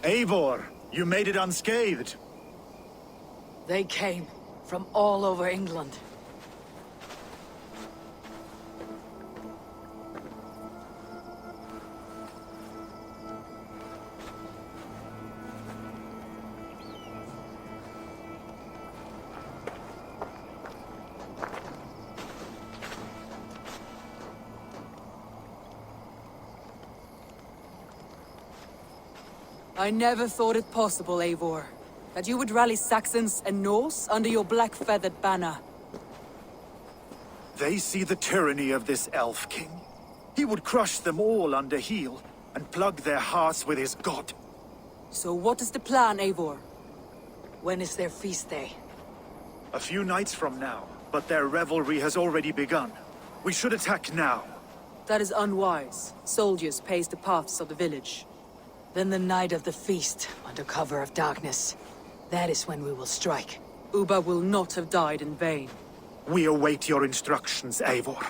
Eivor, you made it unscathed. They came from all over England. I never thought it possible, Eivor, that you would rally Saxons and Norse under your black-feathered banner. They see the tyranny of this elf king. He would crush them all under heel and plug their hearts with his god. So what is the plan, Eivor? When is their feast day? A few nights from now, but their revelry has already begun. We should attack now. That is unwise. Soldiers pace the paths of the village. Then the night of the feast, under cover of darkness. That is when we will strike. Ubba will not have died in vain. We await your instructions, Eivor.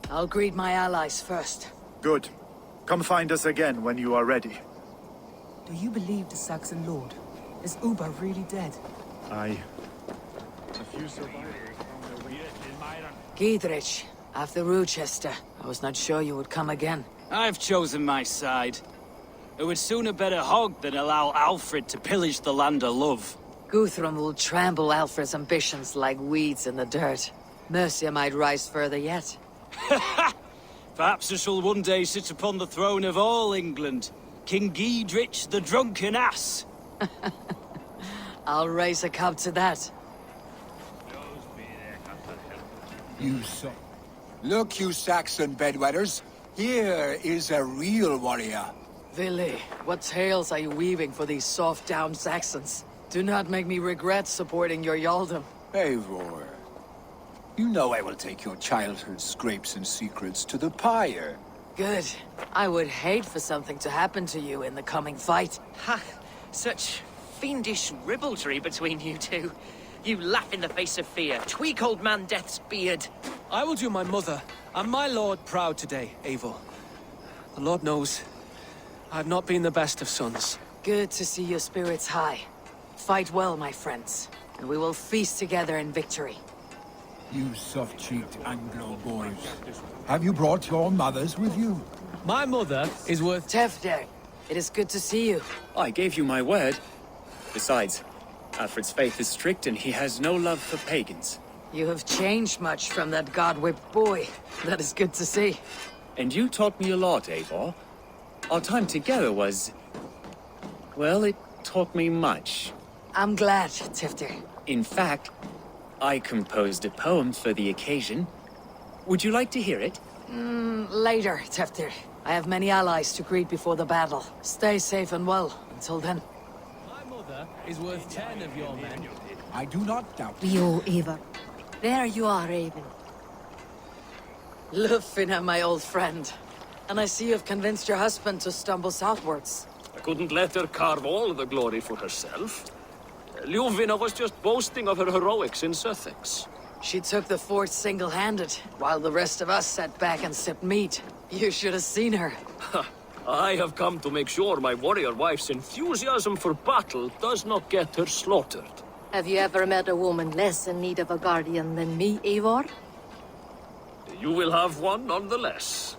I'll greet my allies first. Good. Come find us again when you are ready. Do you believe the Saxon lord? Is Ubba really dead? A few survivors found their way. Giedrich, after Rochester. I was not sure you would come again. I've chosen my side. It would sooner bet a hog than allow Alfred to pillage the land of love. Guthrum will trample Alfred's ambitions like weeds in the dirt. Mercia might rise further yet. Perhaps I shall one day sit upon the throne of all England. King Giedrich the drunken ass. I'll raise a cup to that. You saw. Look, you Saxon bedwetters. Here is a real warrior. Willi, what tales are you weaving for these soft-down Saxons? Do not make me regret supporting your Yaldum. Eivor, you know I will take your childhood scrapes and secrets to the pyre. Good. I would hate for something to happen to you in the coming fight. Ha! Such fiendish ribaldry between you two. You laugh in the face of fear. Tweak old man Death's beard. I will do my mother and my lord proud today, Eivor. The Lord knows, I have not been the best of sons. Good to see your spirits high. Fight well, my friends, and we will feast together in victory. You soft-cheeked Anglo boys. Have you brought your mothers with you? My mother is worth... Tefder, it is good to see you. I gave you my word. Besides, Alfred's faith is strict and he has no love for pagans. You have changed much from that god-whipped boy. That is good to see. And you taught me a lot, Eivor. Our time together was... well, it taught me much. I'm glad, Tifter. In fact, I composed a poem for the occasion. Would you like to hear it? Later, Tefter. I have many allies to greet before the battle. Stay safe and well until then. My mother is worth 10 of your men. I do not doubt it. You, Eva. There you are, Raven. Lufina, my old friend. And I see you've convinced your husband to stumble southwards. I couldn't let her carve all the glory for herself. Ljuvina was just boasting of her heroics in Sussex. She took the fort single-handed, while the rest of us sat back and sipped meat. You should have seen her. I have come to make sure my warrior wife's enthusiasm for battle does not get her slaughtered. Have you ever met a woman less in need of a guardian than me, Eivor? You will have one nonetheless.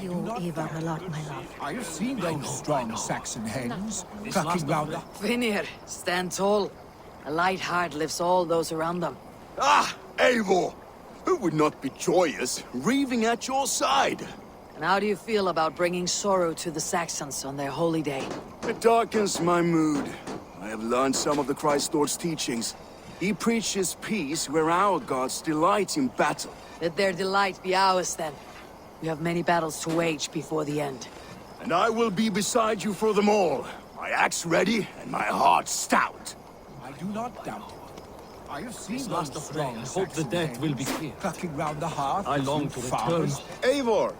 You, Eivor, a lot, my love. I have seen those strong Saxon hens clucking round the... Vinir, stand tall. A light heart lifts all those around them. Ah, Eivor! Who would not be joyous, raving at your side? And how do you feel about bringing sorrow to the Saxons on their holy day? It darkens my mood. I have learned some of the Christ Lord's teachings. He preaches peace where our gods delight in battle. Let their delight be ours, then. We have many battles to wage before the end. And I will be beside you for them all. My axe ready and my heart stout. I do not doubt it. I have seen last those of strong rain. Hope the Saxon death will be hens clear. clucking round the hearth. I as long you to farmers. return. Eivor!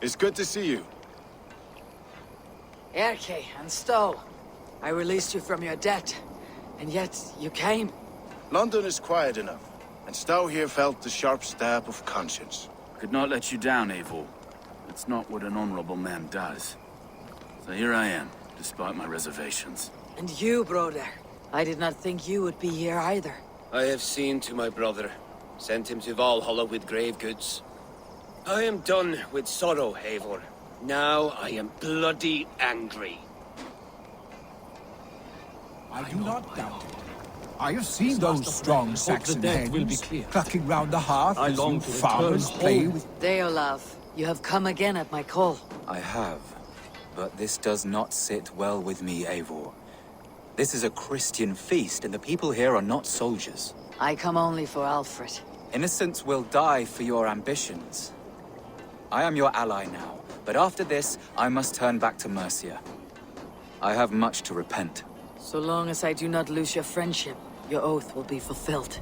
It's good to see you. Erke and Stowe, I released you from your debt, and yet you came. London is quiet enough, and Stowe here felt the sharp stab of conscience. Could not let you down, Eivor. It's not what an honorable man does. So here I am, despite my reservations. And you, brother. I did not think you would be here either. I have seen to my brother, sent him to Valhalla with grave goods. I am done with sorrow, Eivor. Now I am bloody angry. I do not doubt it. I have seen those strong Saxon hens clucking round the hearth as you farmers play with... Deolav, you have come again at my call. I have, but this does not sit well with me, Eivor. This is a Christian feast, and the people here are not soldiers. I come only for Alfred. Innocents will die for your ambitions. I am your ally now, but after this, I must turn back to Mercia. I have much to repent. So long as I do not lose your friendship, your oath will be fulfilled.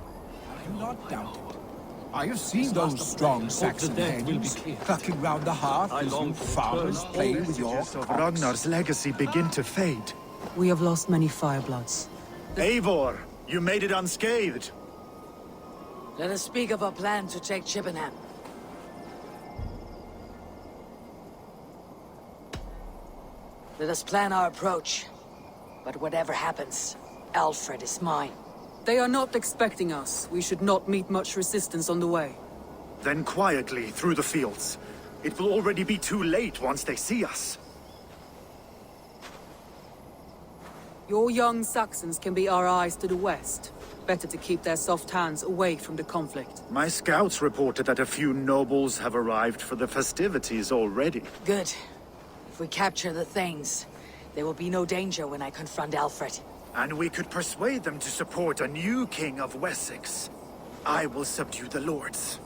I do not doubt it. I have seen those strong Saxon hens clucking round the hearth as you farmers play with your Of Ragnar's legacy begin to fade. We have lost many firebloods. Eivor, you made it unscathed. Let us speak of our plan to take Chippenham. Let us plan our approach. But whatever happens, Alfred is mine. They are not expecting us. We should not meet much resistance on the way. Then quietly through the fields. It will already be too late once they see us. Your young Saxons can be our eyes to the west. Better to keep their soft hands away from the conflict. My scouts reported that a few nobles have arrived for the festivities already. Good. If we capture the Thanes, there will be no danger when I confront Alfred. And we could persuade them to support a new king of Wessex. I will subdue the lords.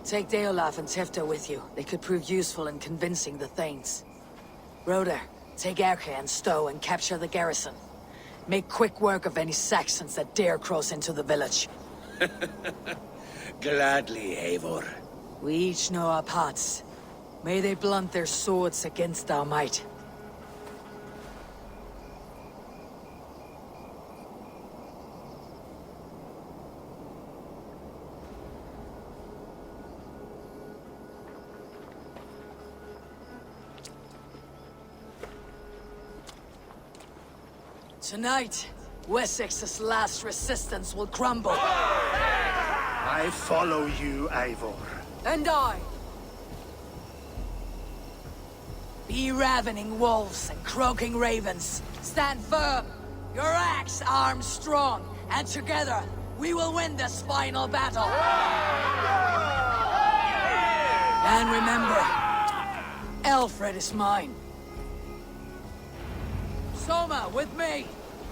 Take Deolaf and Tifta with you. They could prove useful in convincing the Thanes. Roder, take Erke and Stowe and capture the garrison. Make quick work of any Saxons that dare cross into the village. Gladly, Eivor. We each know our parts. May they blunt their swords against our might. Tonight, Wessex's last resistance will crumble. I follow you, Eivor. And I. Be ravening wolves and croaking ravens. Stand firm. Your axe armed strong. And together, we will win this final battle. And remember, Alfred is mine. Soma, with me!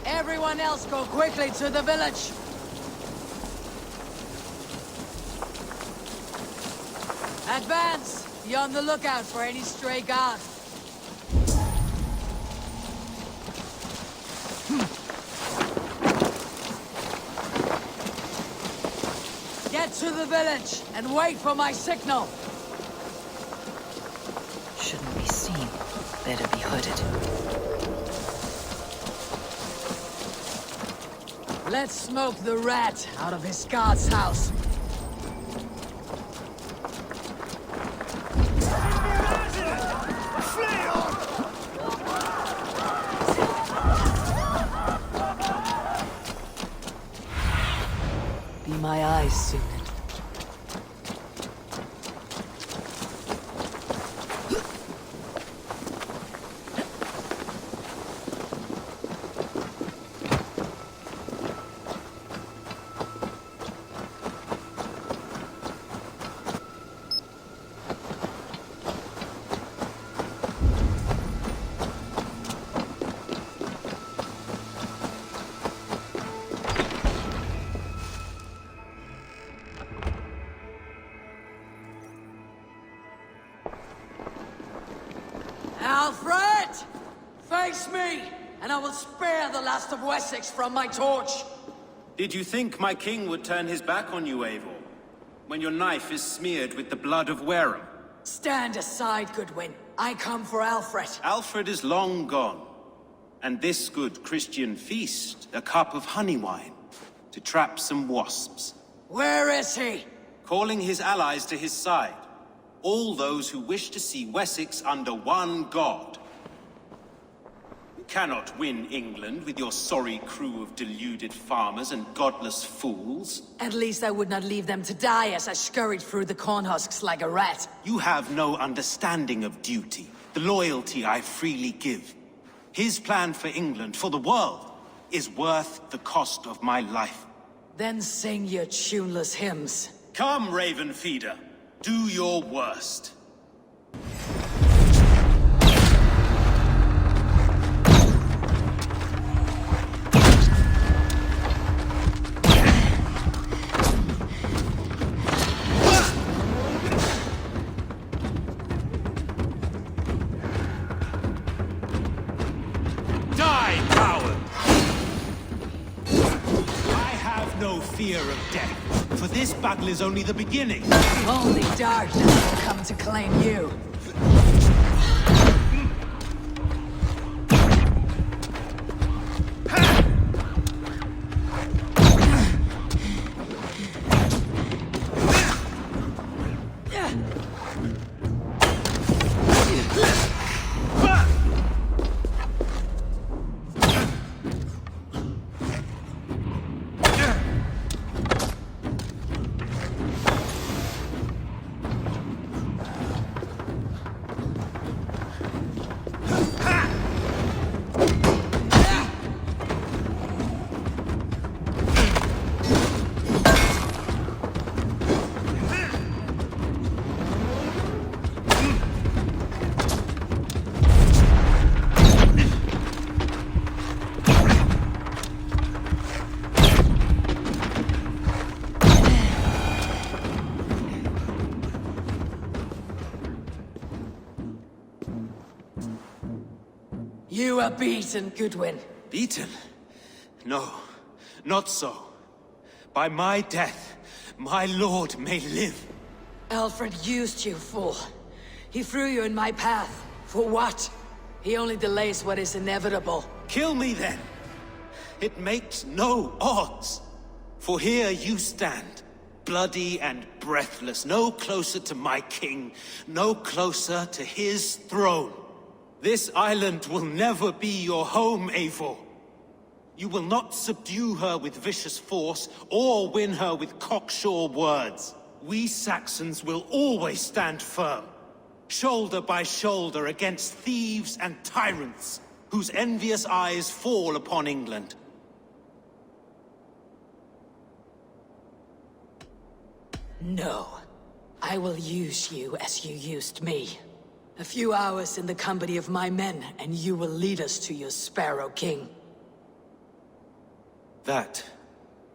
Everyone else go quickly to the village! Advance! Be on the lookout for any stray guards. Get to the village and wait for my signal! Shouldn't be seen. Better be hooded. Let's smoke the rat out of his guard's house. Be my eyes, Sunan. Alfred! Face me, and I will spare the last of Wessex from my torch! Did you think my king would turn his back on you, Eivor? When your knife is smeared with the blood of Wareham? Stand aside, Goodwin. I come for Alfred. Alfred is long gone. And this good Christian feast, a cup of honey wine, to trap some wasps. Where is he? Calling his allies to his side. All those who wish to see Wessex under one god. You cannot win England with your sorry crew of deluded farmers and godless fools. At least I would not leave them to die as I scurried through the corn husks like a rat. You have no understanding of duty, the loyalty I freely give. His plan for England, for the world, is worth the cost of my life. Then sing your tuneless hymns. Come, Raven Feeder. Do your worst. Die, coward! I have no fear of death, for this battle is only the beginning. Only darkness will come to claim you. You are beaten, Goodwin. Beaten? No, not so. By my death, my lord may live. Alfred used you, fool. He threw you in my path. For what? He only delays what is inevitable. Kill me then. It makes no odds. For here you stand, bloody and breathless, no closer to my king, no closer to his throne. This island will never be your home, Eivor. You will not subdue her with vicious force, or win her with cocksure words. We Saxons will always stand firm, shoulder by shoulder against thieves and tyrants, whose envious eyes fall upon England. No. I will use you as you used me. A few hours in the company of my men, and you will lead us to your Sparrow King. That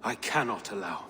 I cannot allow.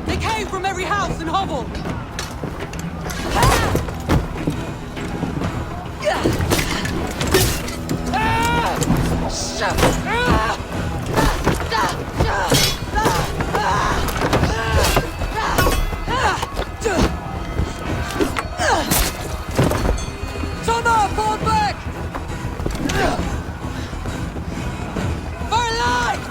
They came from every house and hovel! Soma, fall back! For life!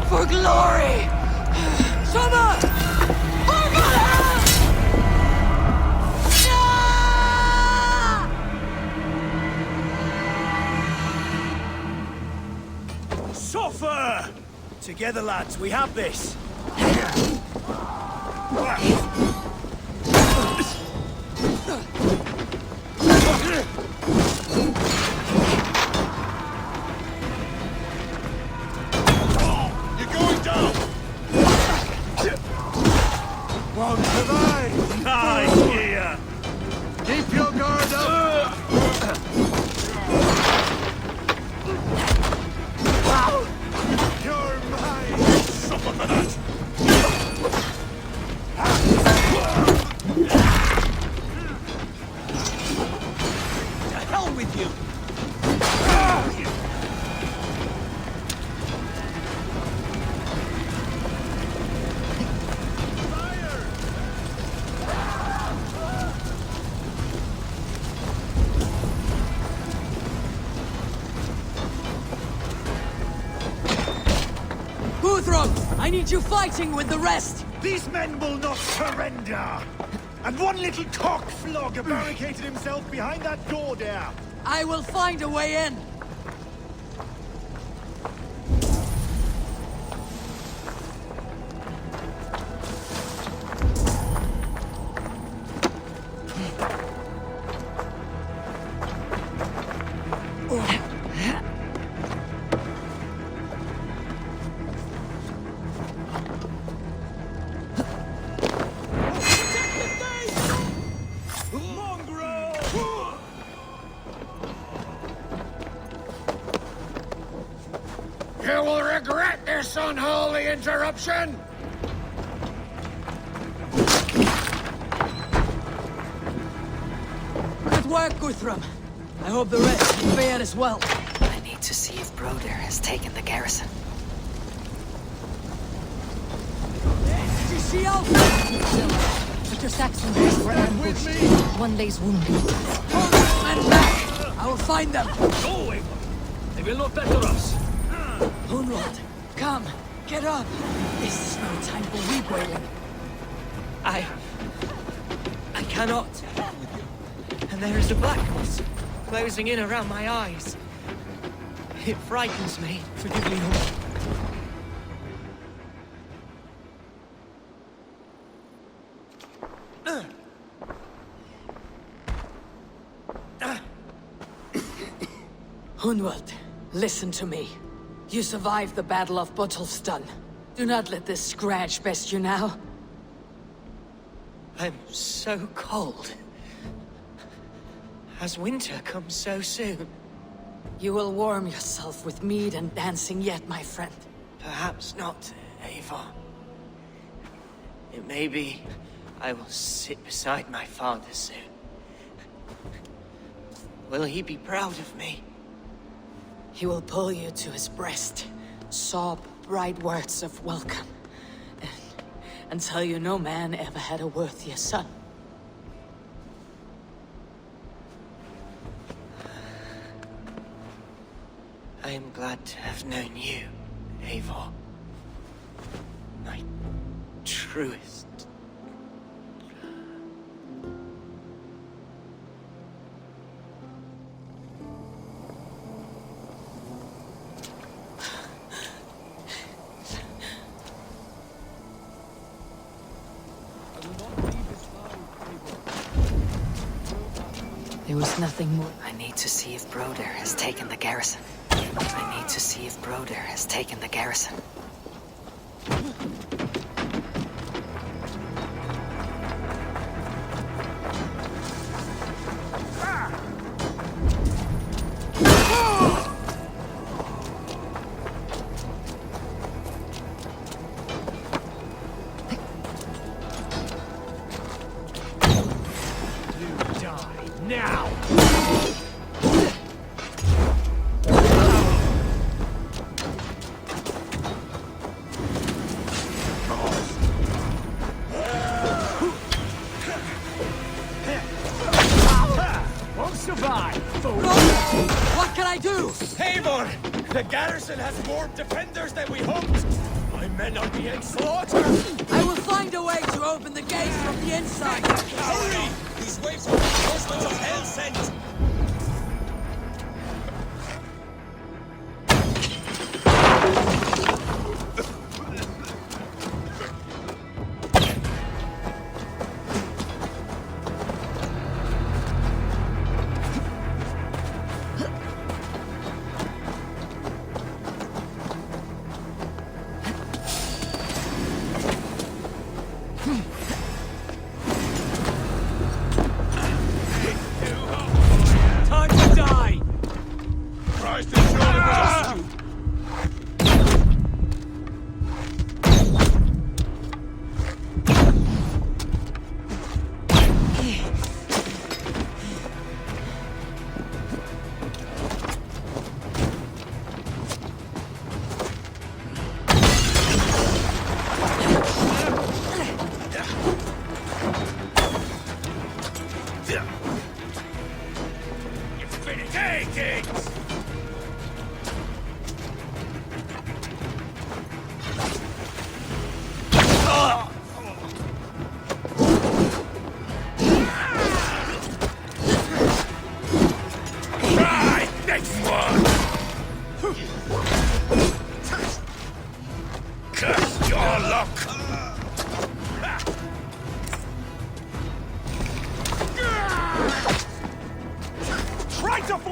For glory! Soma! For Valhalla! Suffer! Together, lads, we have this. Won't survive! Nice here! Keep your guard up! I need you fighting with the rest! These men will not surrender! And one little cock flogger barricaded himself behind that door there! I will find a way in! You will regret this unholy interruption! Good work, Guthrum. I hope the rest fare as well. I need to see if Broder has taken the garrison. Did you see Alpha? Mr. Saxon is for ambush. One lays wounded. Hold these men back! I will find them! Go, Eivor! They will not better us! Hunwald, come, get up! This is no time for weep-wailing. I cannot. And there is a blackness closing in around my eyes. It frightens me. Forgive me, Hunwald. Hunwald, listen to me. You survived the Battle of Botolfston. Do not let this scratch best you now. I'm so cold. Has winter come so soon? You will warm yourself with mead and dancing yet, my friend. Perhaps not, Eivor. It may be I will sit beside my father soon. Will he be proud of me? He will pull you to his breast, sob bright words of welcome, and tell you no man ever had a worthier son. I am glad to have known you, Eivor. My truest. There was nothing more. I need to see if Broder has taken the garrison. I need to see if Broder has taken the garrison. What can I do? Eivor! The garrison has more defenders than we hoped! My men are being slaughtered! I will find a way to open the gates from the inside. Hurry! These waves are reinforcements of hell sent!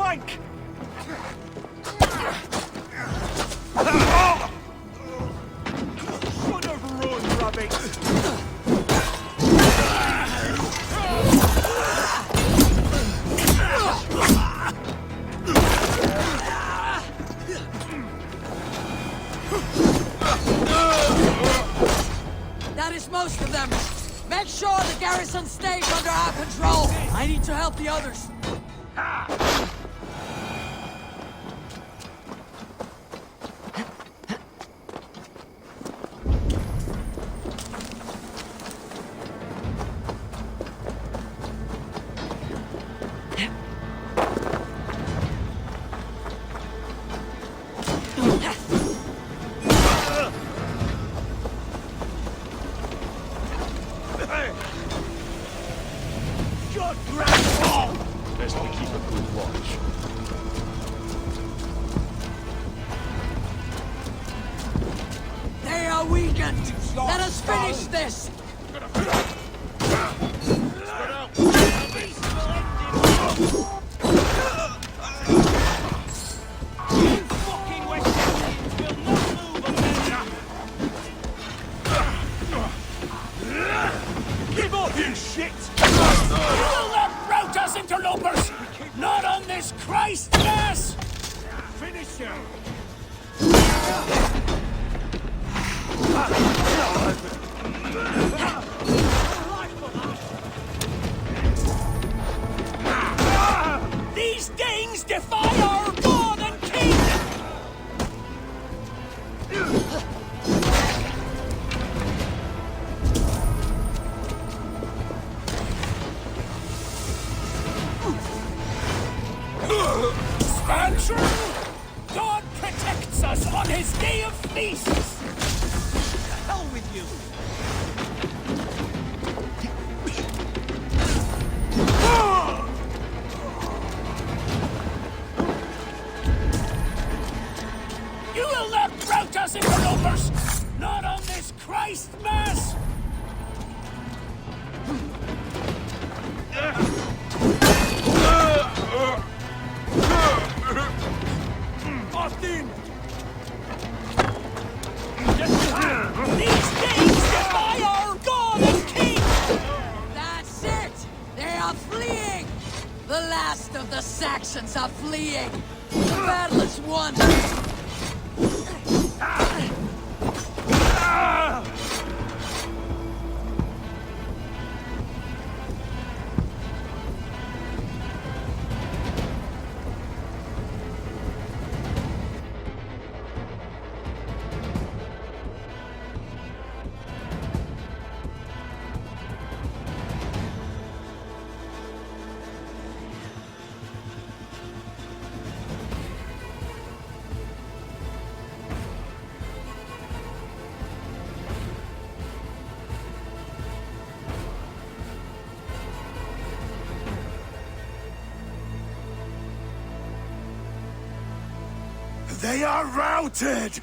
flank! Should have run, rabbit! That is most of them. Make sure the garrison stays under our control. I need to help the others. Best we keep a good watch. They are weakened. Let us finish this. Give up, you shit! You'll not rout us, interlopers! Not on this Christ mass! Finish him! These Danes defy our God and King! Stand true! God protects us on his day of feasts! Hell with you! You will not rout us, interlopers! Not on this Christ mass! Austin! These Danes defy our God and King! That's it! They are fleeing! The last of the Saxons are fleeing! The battle is won! They are routed!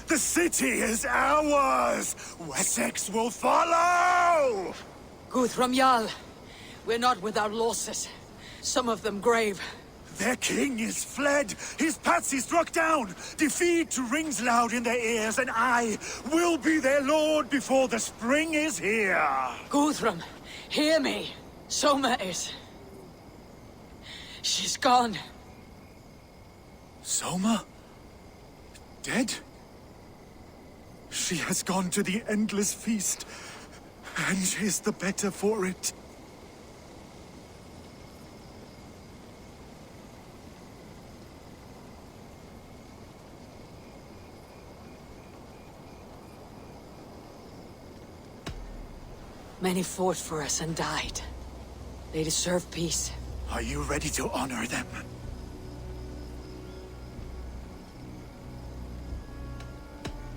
The city is ours! Wessex will follow! Guthrum Jarl, we're not without losses. Some of them grave. Their king is fled! His patsy struck down! Defeat rings loud in their ears, and I will be their lord before the spring is here! Guthrum, hear me. Soma is... She's gone. Soma? Dead? She has gone to the endless feast, and is the better for it. Many fought for us and died. They deserve peace. Are you ready to honor them?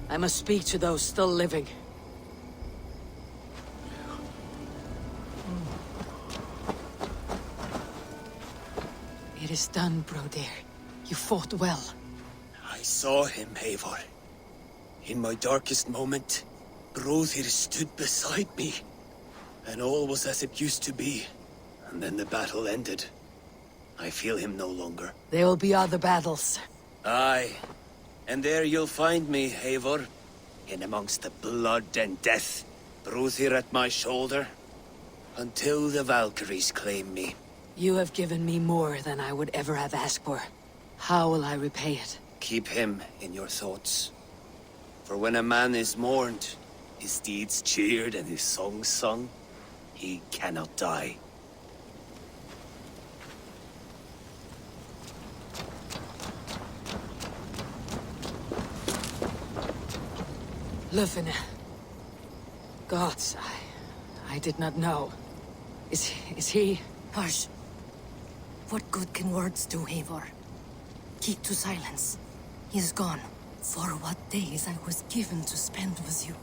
I must speak to those still living. It is done, Broder. You fought well. I saw him, Eivor. In my darkest moment, Brothir stood beside me. And all was as it used to be. And then the battle ended. I feel him no longer. There will be other battles. Aye. And there you'll find me, Eivor. In amongst the blood and death. Bruthir at my shoulder. Until the Valkyries claim me. You have given me more than I would ever have asked for. How will I repay it? Keep him in your thoughts. For when a man is mourned, his deeds cheered and his songs sung, he cannot die. Lufina. Gods, I did not know. Is he... Hush. What good can words do, Eivor? Keep to silence. He is gone. For what days I was given to spend with you.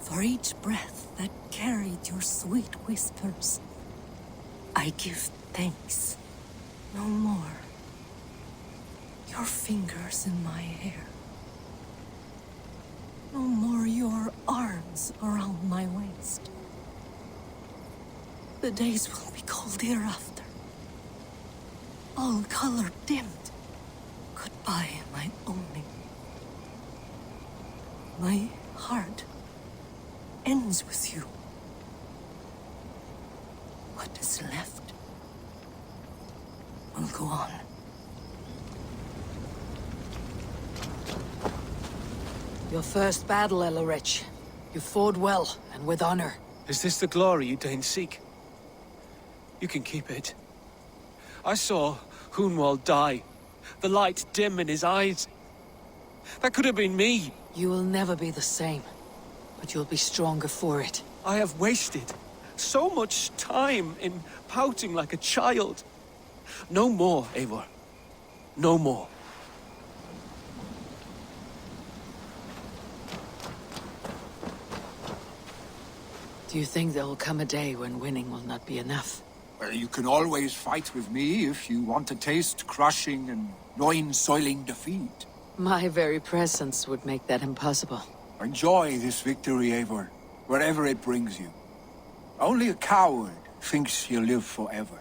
For each breath that carried your sweet whispers, I give thanks. No more. Your fingers in my hair. No more your arms around my waist. The days will be cold hereafter. All color dimmed. Goodbye, my only. My heart ends with you. What is left will go on. Your first battle, Elorich. You fought well, and with honor. Is this the glory you deign seek? You can keep it. I saw Hunwald die. The light dim in his eyes. That could have been me. You will never be the same, but you'll be stronger for it. I have wasted so much time in pouting like a child. No more, Eivor. No more. Do you think there will come a day when winning will not be enough? Well, you can always fight with me if you want to taste crushing and loin-soiling defeat. My very presence would make that impossible. Enjoy this victory, Eivor, wherever it brings you. Only a coward thinks he'll live forever.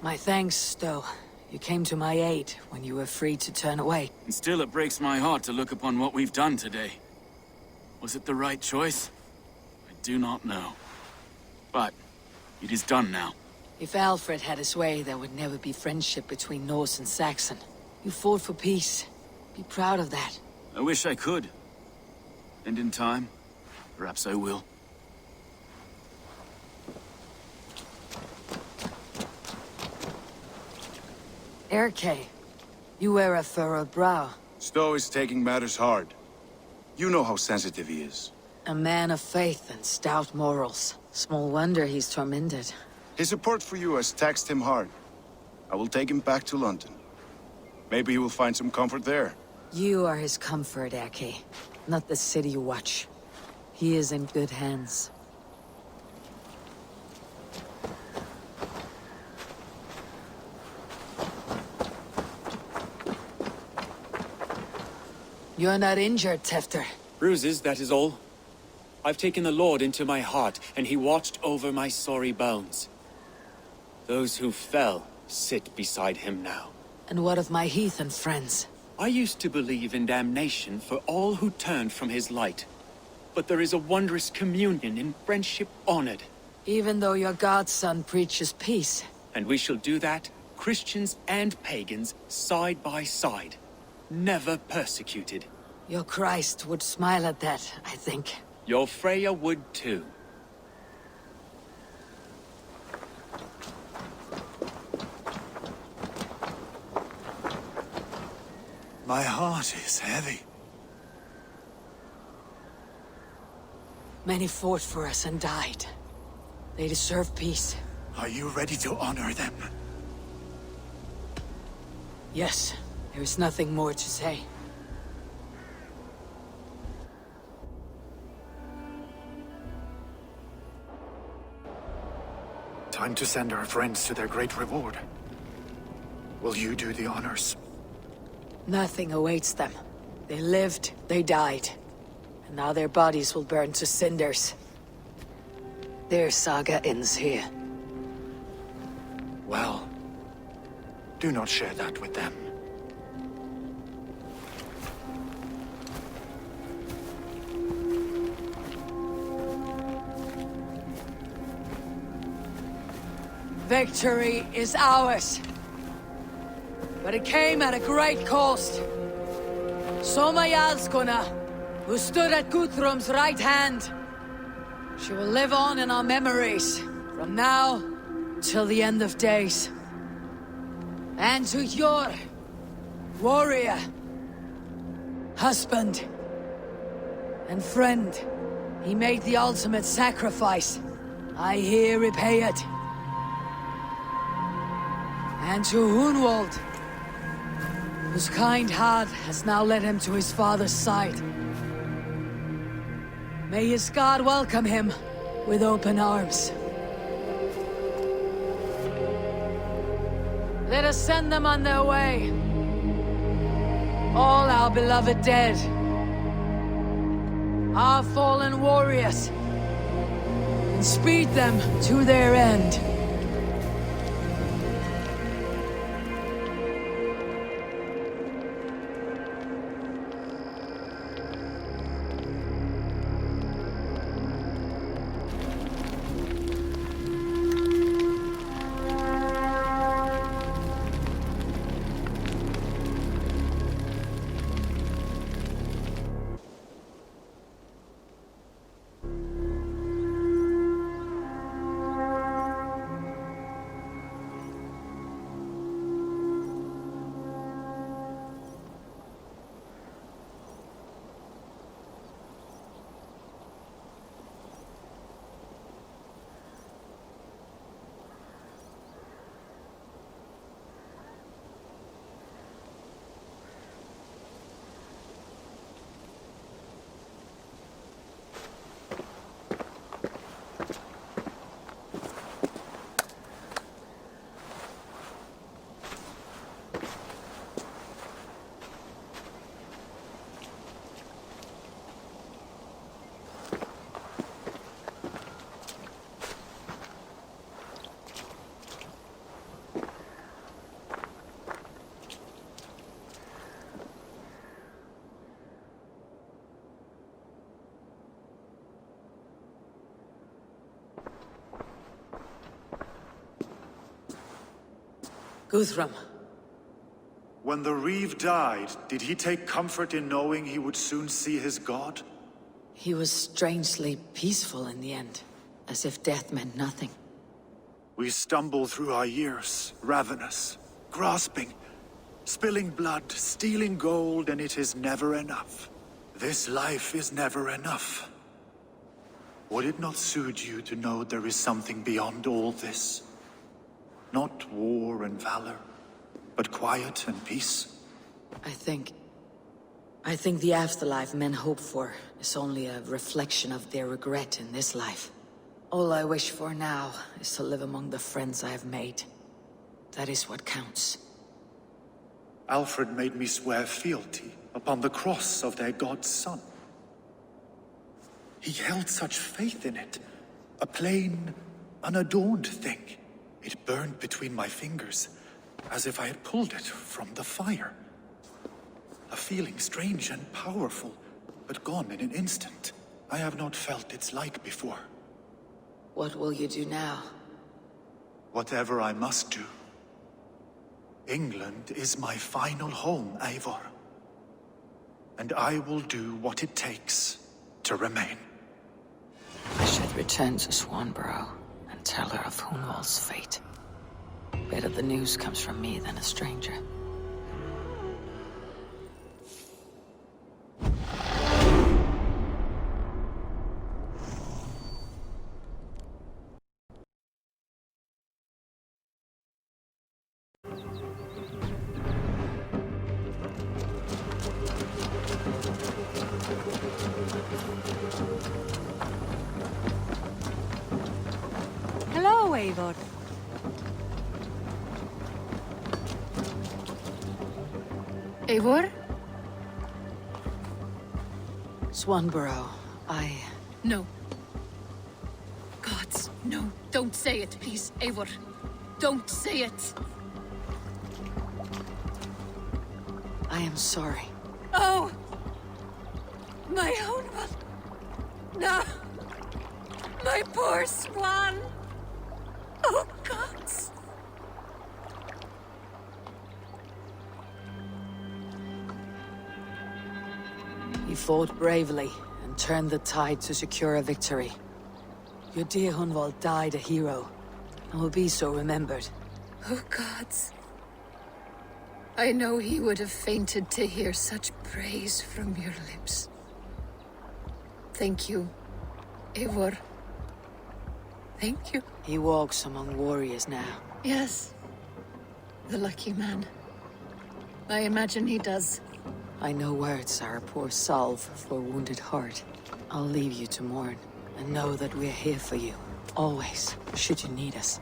My thanks, Stowe. You came to my aid when you were free to turn away. And still it breaks my heart to look upon what we've done today. Was it the right choice? I do not know. But it is done now. If Alfred had his way, there would never be friendship between Norse and Saxon. You fought for peace. Be proud of that. I wish I could. And in time, perhaps I will. Erke, you wear a furrowed brow. Stowe is taking matters hard. You know how sensitive he is. A man of faith and stout morals. Small wonder he's tormented. His support for you has taxed him hard. I will take him back to London. Maybe he will find some comfort there. You are his comfort, Erke. Not the city you watch. He is in good hands. You're not injured, Tefter. Bruises, that is all. I've taken the Lord into my heart, and he watched over my sorry bones. Those who fell sit beside him now. And what of my heathen friends? I used to believe in damnation for all who turned from his light. But there is a wondrous communion in friendship honored. Even though your godson preaches peace. And we shall do that, Christians and pagans, side by side. Never persecuted. Your Christ would smile at that, I think. Your Freya would too. My heart is heavy. Many fought for us and died. They deserve peace. Are you ready to honor them? Yes. There is nothing more to say. Time to send our friends to their great reward. Will you do the honors? Nothing awaits them. They lived, they died. and now their bodies will burn to cinders. Their saga ends here. Well, do not share that with them. Victory is ours. But it came at a great cost. Soma Jarlskona, who stood at Guthrum's right hand. She will live on in our memories, from now till the end of days. And to your warrior, husband, and friend, he made the ultimate sacrifice. I here repay it. And to Hunwald, whose kind heart has now led him to his father's side. May his God welcome him with open arms. Let us send them on their way. All our beloved dead. Our fallen warriors. And speed them to their end. Guthrum. When the Reeve died, did he take comfort in knowing he would soon see his god? He was strangely peaceful in the end, as if death meant nothing. We stumble through our years, ravenous, grasping, spilling blood, stealing gold, and it is never enough. This life is never enough. Would it not soothe you to know there is something beyond all this? Not war and valor, but quiet and peace? I think the afterlife men hope for is only a reflection of their regret in this life. All I wish for now is to live among the friends I have made. That is what counts. Alfred made me swear fealty upon the cross of their god's son. He held such faith in it, a plain, unadorned thing. It burned between my fingers, as if I had pulled it from the fire. A feeling strange and powerful, but gone in an instant. I have not felt its like before. What will you do now? Whatever I must do. England is my final home, Eivor. And I will do what it takes to remain. I should return to Swanborough and tell her of Hunwald's fate. Better the news comes from me than a stranger. Hello, Eivor. Eivor? Swanborough, No. Gods, no. Don't say it, please, Eivor. Don't say it. I am sorry. Oh! My own one. No! My poor swan! Oh, gods! You fought bravely and turned the tide to secure a victory. Your dear Hunwald died a hero, and will be so remembered. Oh, gods. I know he would have fainted to hear such praise from your lips. Thank you, Eivor. Thank you. He walks among warriors now. Yes. The lucky man. I imagine he does. I know words are a poor salve for a wounded heart. I'll leave you to mourn, and know that we're here for you. Always, should you need us.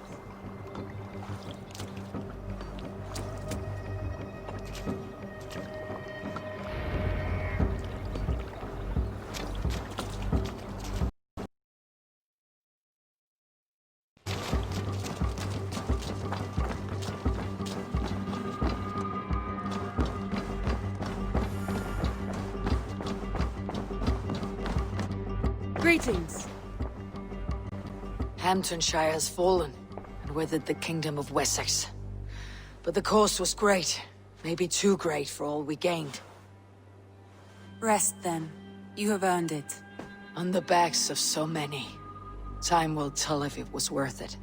Greetings. Hamtunscire has fallen, and with it the Kingdom of Wessex. But the cost was great. Maybe too great for all we gained. Rest then. You have earned it. On the backs of so many. Time will tell if it was worth it.